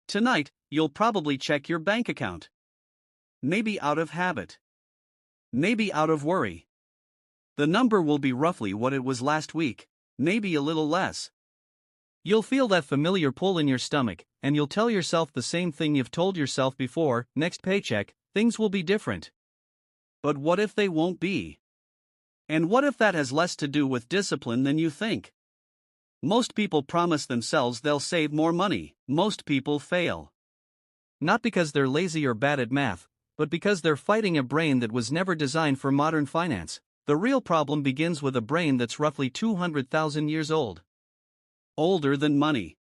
Tonight, you'll probably check your bank account. Maybe out of habit. Maybe out of worry. The number will be roughly what it was last week, maybe a little less. You'll feel that familiar pull in your stomach, and you'll tell yourself the same thing you've told yourself before: next paycheck, things will be different. But what if they won't be? And what if that has less to do with discipline than you think? Most people promise themselves they'll save more money. Most people fail. Not because they're lazy or bad at math, but because they're fighting a brain that was never designed for modern finance. The real problem begins with a brain that's roughly 200,000 years old. Older than money.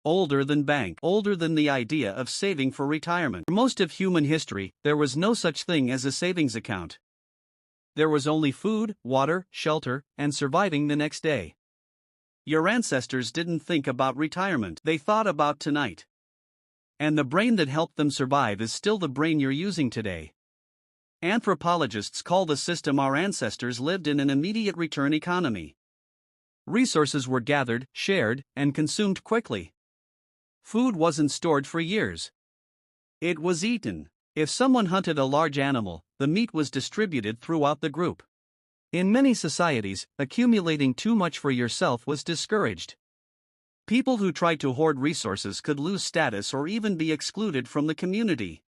Older than bank. Older than the idea of saving for retirement. For most of human history, there was no such thing as a savings account. There was only food, water, shelter, and surviving the next day. Your ancestors didn't think about retirement, they thought about tonight. And the brain that helped them survive is still the brain you're using today. Anthropologists call the system our ancestors lived in an immediate return economy. Resources were gathered, shared, and consumed quickly. Food wasn't stored for years. It was eaten. If someone hunted a large animal, the meat was distributed throughout the group. In many societies, accumulating too much for yourself was discouraged. People who tried to hoard resources could lose status or even be excluded from the community.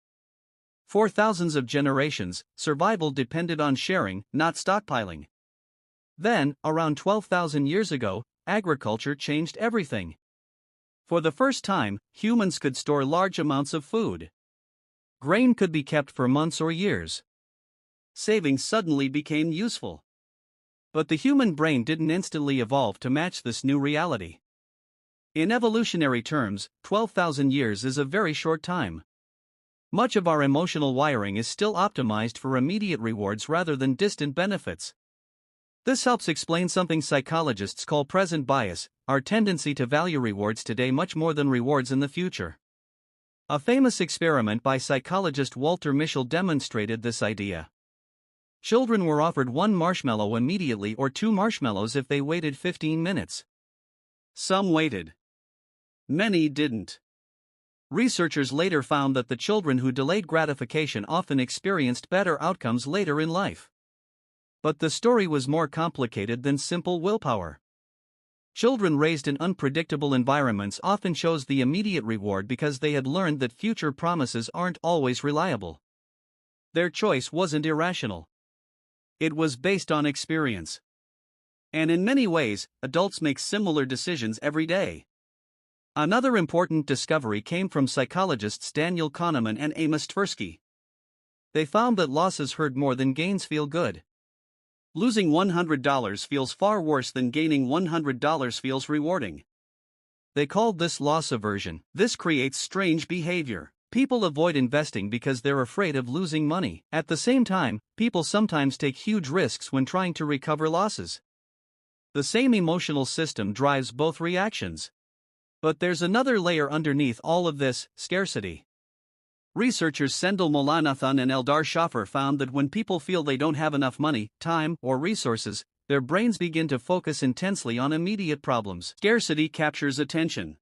For thousands of generations, survival depended on sharing, not stockpiling. Then, around 12,000 years ago, agriculture changed everything. For the first time, humans could store large amounts of food. Grain could be kept for months or years. Saving suddenly became useful. But the human brain didn't instantly evolve to match this new reality. In evolutionary terms, 12,000 years is a very short time. Much of our emotional wiring is still optimized for immediate rewards rather than distant benefits. This helps explain something psychologists call present bias, our tendency to value rewards today much more than rewards in the future. A famous experiment by psychologist Walter Mischel demonstrated this idea. Children were offered 1 marshmallow immediately or 2 marshmallows if they waited 15 minutes. Some waited. Many didn't. Researchers later found that the children who delayed gratification often experienced better outcomes later in life. But the story was more complicated than simple willpower. Children raised in unpredictable environments often chose the immediate reward because they had learned that future promises aren't always reliable. Their choice wasn't irrational. It was based on experience. And in many ways, adults make similar decisions every day. Another important discovery came from psychologists Daniel Kahneman and Amos Tversky. They found that losses hurt more than gains feel good. Losing $100 feels far worse than gaining $100 feels rewarding. They called this loss aversion. This creates strange behavior. People avoid investing because they're afraid of losing money. At the same time, people sometimes take huge risks when trying to recover losses. The same emotional system drives both reactions. But there's another layer underneath all of this: scarcity. Researchers Sendil Mullainathan and Eldar Shaffer found that when people feel they don't have enough money, time, or resources, their brains begin to focus intensely on immediate problems. Scarcity captures attention.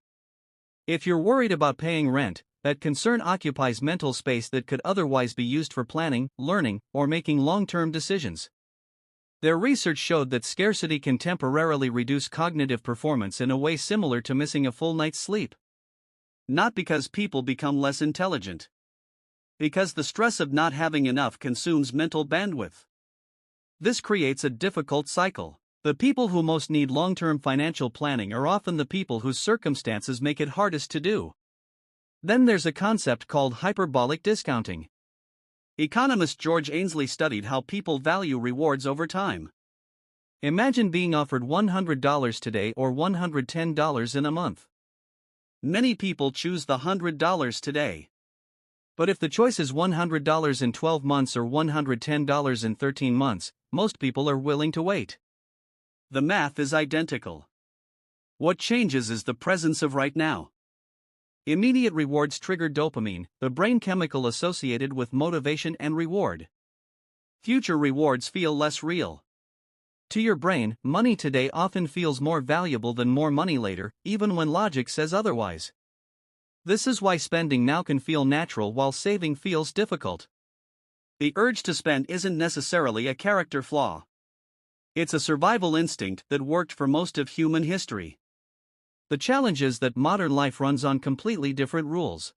If you're worried about paying rent, that concern occupies mental space that could otherwise be used for planning, learning, or making long-term decisions. Their research showed that scarcity can temporarily reduce cognitive performance in a way similar to missing a full night's sleep. Not because people become less intelligent. Because the stress of not having enough consumes mental bandwidth. This creates a difficult cycle. The people who most need long-term financial planning are often the people whose circumstances make it hardest to do. Then there's a concept called hyperbolic discounting. Economist George Ainsley studied how people value rewards over time. Imagine being offered $100 today or $110 in a month. Many people choose the $100 today. But if the choice is $100 in 12 months or $110 in 13 months, most people are willing to wait. The math is identical. What changes is the presence of right now. Immediate rewards trigger dopamine, the brain chemical associated with motivation and reward. Future rewards feel less real. To your brain, money today often feels more valuable than more money later, even when logic says otherwise. This is why spending now can feel natural while saving feels difficult. The urge to spend isn't necessarily a character flaw. It's a survival instinct that worked for most of human history. The challenge is that modern life runs on completely different rules.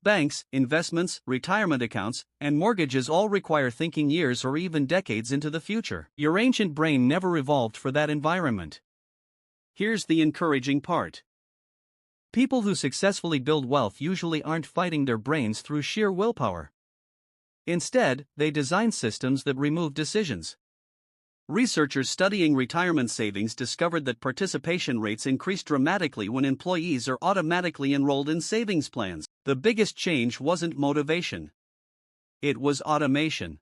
Banks, investments, retirement accounts, and mortgages all require thinking years or even decades into the future. Your ancient brain never evolved for that environment. Here's the encouraging part. People who successfully build wealth usually aren't fighting their brains through sheer willpower. Instead, they design systems that remove decisions. Researchers studying retirement savings discovered that participation rates increased dramatically when employees are automatically enrolled in savings plans. The biggest change wasn't motivation. It was automation.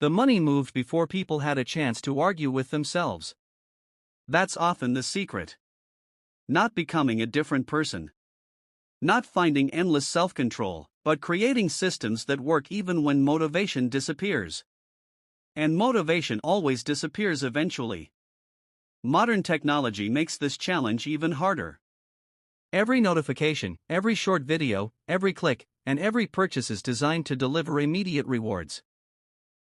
The money moved before people had a chance to argue with themselves. That's often the secret. Not becoming a different person. Not finding endless self-control, but creating systems that work even when motivation disappears. And motivation always disappears eventually. Modern technology makes this challenge even harder. Every notification, every short video, every click, and every purchase is designed to deliver immediate rewards.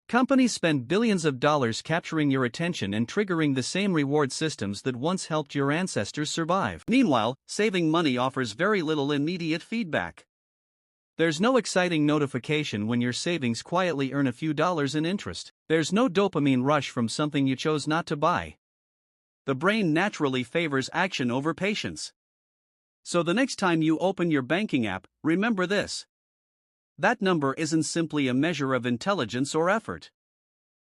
Companies spend billions of dollars capturing your attention and triggering the same reward systems that once helped your ancestors survive. Meanwhile, saving money offers very little immediate feedback. There's no exciting notification when your savings quietly earn a few dollars in interest. There's no dopamine rush from something you chose not to buy. The brain naturally favors action over patience. So the next time you open your banking app, remember this. That number isn't simply a measure of intelligence or effort.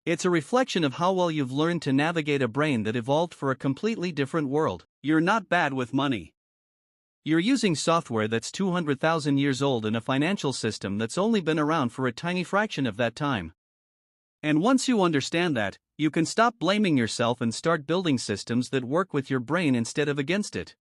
It's a reflection of how well you've learned to navigate a brain that evolved for a completely different world. You're not bad with money. You're using software that's 200,000 years old in a financial system that's only been around for a tiny fraction of that time. And once you understand that, you can stop blaming yourself and start building systems that work with your brain instead of against it.